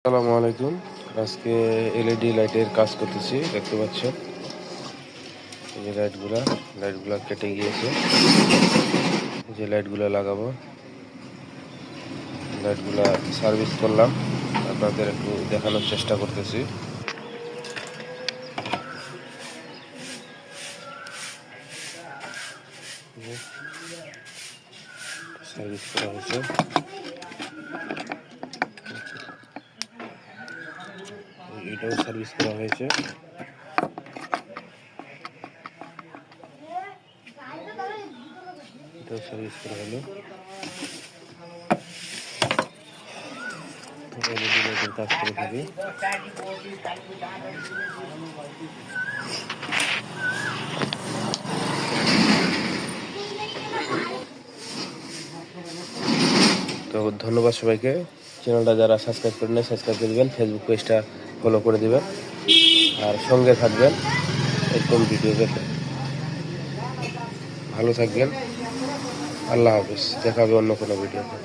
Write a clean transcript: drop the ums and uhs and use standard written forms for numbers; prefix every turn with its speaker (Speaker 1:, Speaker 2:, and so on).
Speaker 1: আসসালামু আলাইকুম। আজকে এলইডি লাইটের কাজ করতেছি, দেখতে পাচ্ছেন। এই যে লাইটগুলা কেটে গিয়েছে। এই যে লাইটগুলা লাগাবো, লাইটগুলা সার্ভিস করলাম, আপনাদের একটু দেখানোর চেষ্টা করতেছি। সার্ভিস করা হয়েছে, এটাও সার্ভিস করা হয়েছে। এটাও সার্ভিস করা হলো। এলইডি লাইটের কাজ করে থাকি। তো ধন্যবাদ সবাইকে। চ্যানেলটা যারা সাবস্ক্রাইব করেন না, সাবস্ক্রাইব করে দেবেন। ফেসবুক পেজটা ফলো করে দেবেন, আর সঙ্গে থাকবেন এরকম ভিডিও পেতে। ভালো থাকবেন। আল্লাহ হাফিজ। দেখা হবে অন্য কোনো ভিডিওতে।